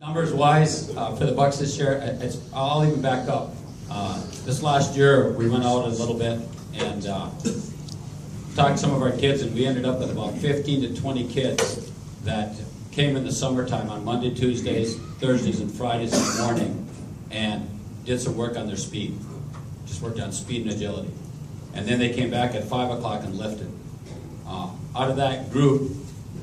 Numbers wise, for the Bucks this year, I'll even back up. This last year, we went out a little bit and talked to some of our kids, and we ended up with about 15 to 20 kids that came in the summertime on Monday, Tuesdays, Thursdays, and Fridays in the morning and did some work on their speed. Just worked on speed and agility. And then they came back at 5 o'clock and lifted. Out of that group,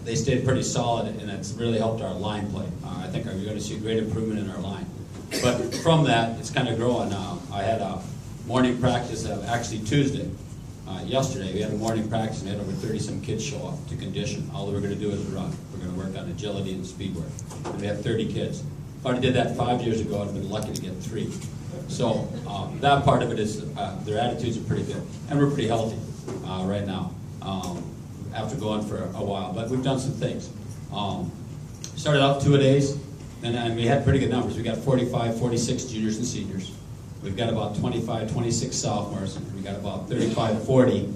they stayed pretty solid, and it's really helped our line play. I think we're going to see great improvement in our line. But from that, it's kind of growing. I had a morning practice, actually Tuesday. Yesterday, we had a morning practice, and we had over 30-some kids show up to condition. All we're going to do is run. We're going to work on agility and speed work. And we had 30 kids. If I did that 5 years ago, I'd have been lucky to get 3. So that part of it is their attitudes are pretty good. And we're pretty healthy right now after going for a while. But we've done some things. Started out 2-a-days, and we had pretty good numbers. We got 45, 46 juniors and seniors. We've got about 25, 26 sophomores, and we got about 35, 40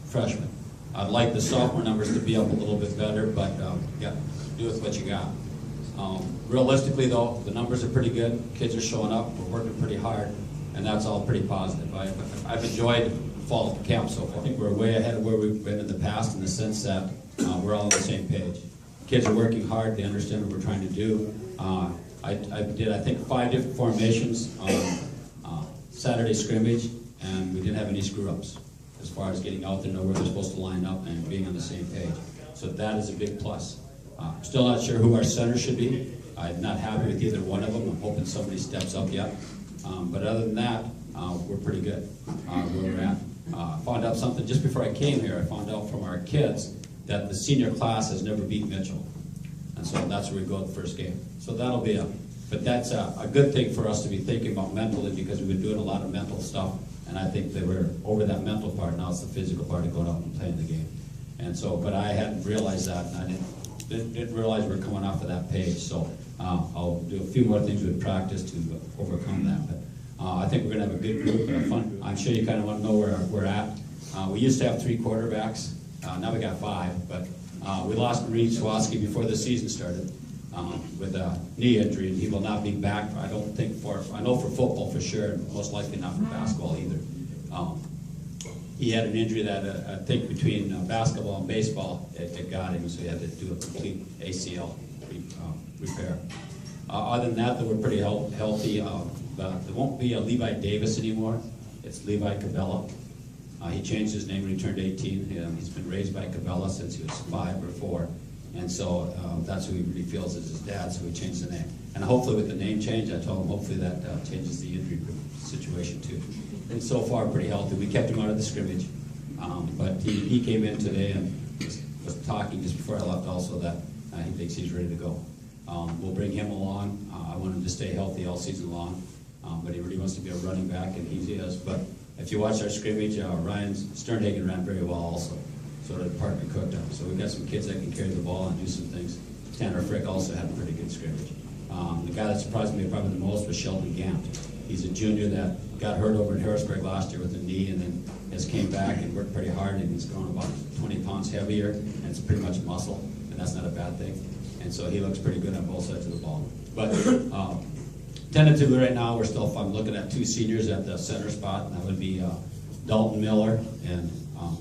freshmen. I'd like the sophomore numbers to be up a little bit better, but you got to do with what you got. Realistically, though, the numbers are pretty good. Kids are showing up. We're working pretty hard, and that's all pretty positive. I've enjoyed fall camp so far. I think we're way ahead of where we've been in the past in the sense that we're all on the same page. Kids are working hard. They understand what we're trying to do. I did, I think, 5 different formations on Saturday scrimmage, and we didn't have any screw-ups as far as getting out there, know where they're supposed to line up, and being on the same page. So that is a big plus. Still not sure who our center should be. I'm not happy with either one of them. I'm hoping somebody steps up yet. But other than that, we're pretty good where we're at. Found out something just before I came here. I found out from our kids that the senior class has never beat Mitchell. And so that's where we go the first game. So that'll be but that's a good thing for us to be thinking about mentally, because we've been doing a lot of mental stuff, and I think that we're over that mental part. Now it's the physical part of going out and playing the game. And so, but I hadn't realized that, and I didn't realize we're coming off of that page. So I'll do a few more things with practice to overcome that. But I think we're going to have a good group and a fun group. I'm sure you kind of want to know where we're at. We used to have 3 quarterbacks. Now we got 5, but we lost Reed Swatsky before the season started with a knee injury, and he will not be back. I don't think I know for football for sure, and most likely not for basketball either. He had an injury that I think between basketball and baseball, it got him, so he had to do a complete ACL repair. Other than that, we're pretty healthy. There won't be a Levi Davis anymore. It's Levi Cabela. He changed his name when he turned 18. He's been raised by Cabela since he was 5 or 4. And so that's who he really feels is his dad, so we changed the name. And hopefully with the name change, I told him hopefully that changes the injury situation too. And so far pretty healthy. We kept him out of the scrimmage. But he came in today and was talking just before I left also that he thinks he's ready to go. We'll bring him along. I want him to stay healthy all season long. But he really wants to be a running back, and he is. But if you watch our scrimmage, Ryan Sternhagen ran very well also. So did Parker Cook. So we've got some kids that can carry the ball and do some things. Tanner Frick also had a pretty good scrimmage. The guy that surprised me probably the most was Sheldon Gant. He's a junior that got hurt over in Harrisburg last year with a knee, and then has came back and worked pretty hard, and he's grown about 20 pounds heavier, and it's pretty much muscle, and that's not a bad thing. And so he looks pretty good on both sides of the ball. But tentatively right now, I'm looking at 2 seniors at the center spot, and that would be Dalton Miller and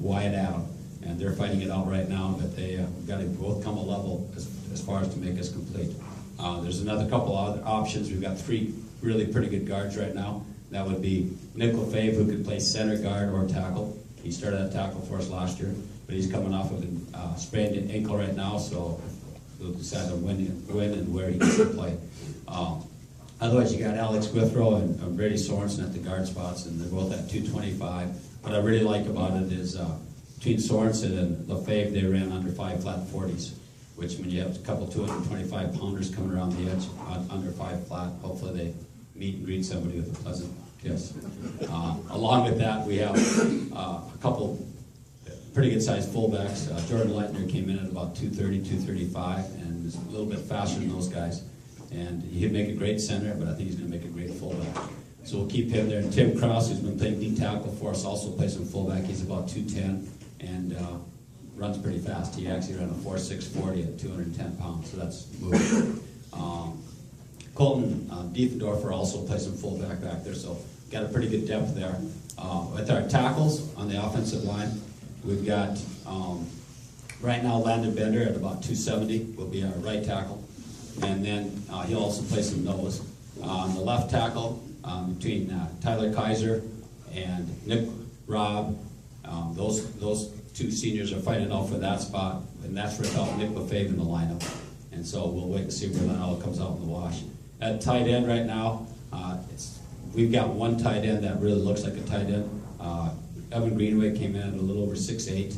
Wyatt Adam. And they're fighting it out right now, but they've got to both come a level as far as to make us complete. There's another couple other options. We've got 3 really pretty good guards right now. That would be Nick LaFave, who could play center guard or tackle. He started at tackle for us last year, but he's coming off of a sprained ankle right now, so we'll decide on when and where he gets to play. Otherwise, you got Alex Withrow and Brady Sorensen at the guard spots, and they're both at 225. What I really like about it is between Sorensen and LaFave, they ran under 5 flat 40s, which when you have a couple 225-pounders coming around the edge under 5 flat, hopefully they meet and greet somebody with a pleasant kiss. Along with that, we have a couple pretty good-sized fullbacks. Jordan Leitner came in at about 230, 235, and is a little bit faster than those guys. And he'd make a great center, but I think he's going to make a great fullback. So we'll keep him there. And Tim Krause, who's been playing D tackle for us, also plays some fullback. He's about 210 and runs pretty fast. He actually ran a 4.6 40 at 210 pounds, so that's moving. Colton Diefendorfer also plays some fullback back there, so got a pretty good depth there. With our tackles on the offensive line, we've got right now Landon Bender at about 270 will be our right tackle, and then he'll also play some nose. On the left tackle, between Tyler Kaiser and Nick Robb, those two seniors are fighting out for that spot, and that's without Nick Lefebvre in the lineup. And so we'll wait and see where that all comes out in the wash. At tight end right now, we've got one tight end that really looks like a tight end. Evan Greenway came in at a little over 6'8",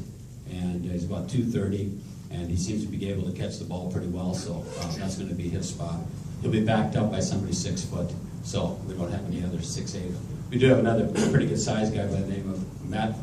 and he's about 230, and he seems to be able to catch the ball pretty well, so that's going to be his spot. He'll be backed up by somebody 6 foot, so we don't have any other 6'8". We do have another pretty good sized guy by the name of Matt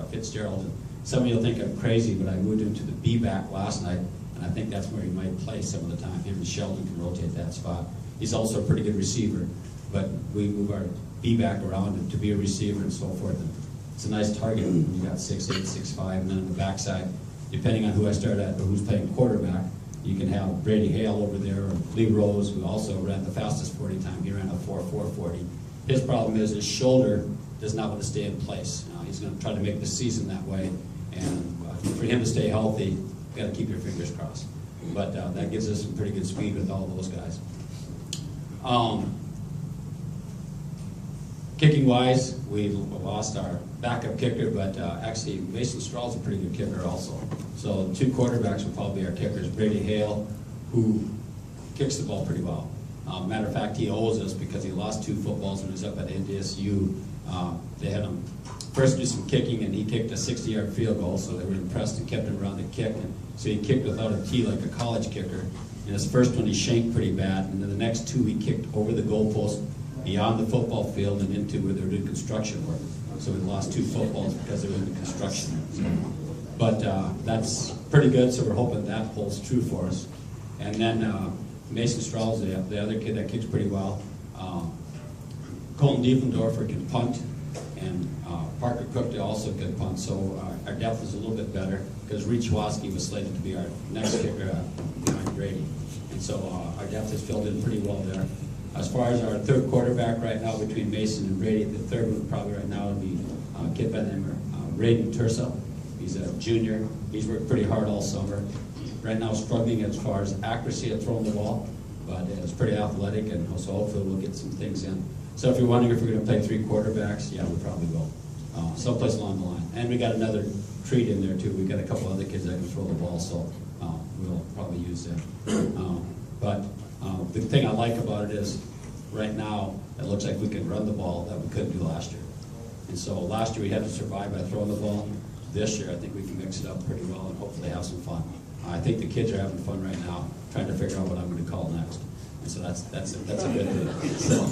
Fitzgerald. And some of you will think I'm crazy, but I moved him to the B-back last night, and I think that's where he might play some of the time. Him and Sheldon can rotate that spot. He's also a pretty good receiver, but we move our B-back around to be a receiver and so forth. And it's a nice target when you got 6'8", 6'5", and then on the backside, depending on who I start at or who's playing quarterback, you can have Brady Hale over there, or Lee Rose, who also ran the fastest 40 time. He ran a 4.40. His problem is his shoulder does not want to stay in place. He's going to try to make the season that way, and for him to stay healthy, you got to keep your fingers crossed. But that gives us some pretty good speed with all those guys. Kicking wise, we lost our backup kicker, but actually Mason Strahl's a pretty good kicker also. So 2 quarterbacks will probably be our kickers. Brady Hale, who kicks the ball pretty well. Matter of fact, he owes us because he lost 2 footballs when he was up at NDSU. They had him first do some kicking, and he kicked a 60-yard field goal, so they were impressed and kept him around to kick. And so he kicked without a tee like a college kicker. And his first one he shanked pretty bad, and then the next 2 he kicked over the goalpost, beyond the football field and into where they were doing construction work. So we lost 2 footballs because they were in the construction. But that's pretty good, so we're hoping that holds true for us. And then Mason Strahl's the other kid that kicks pretty well. Colton Diefendorfer can punt, and Parker Cook also can punt, so our depth is a little bit better because Reed Chwaski was slated to be our next kicker behind Brady. And so our depth is filled in pretty well there. As far as our 3rd quarterback right now between Mason and Brady, the 3rd one probably right now would be a kid by the name of Raiden Tursa. He's a junior. He's worked pretty hard all summer. Right now struggling as far as accuracy at throwing the ball, but it's pretty athletic, and so hopefully we'll get some things in. So if you're wondering if we're going to play 3 quarterbacks, yeah, we probably will. Someplace along the line. And we got another treat in there too. We've got a couple other kids that can throw the ball, so we'll probably use them. But the thing I like about it is, right now, it looks like we can run the ball that we couldn't do last year. And so last year we had to survive by throwing the ball. This year I think we can mix it up pretty well and hopefully have some fun. I think the kids are having fun right now, trying to figure out what I'm going to call next. And so that's a good thing. So,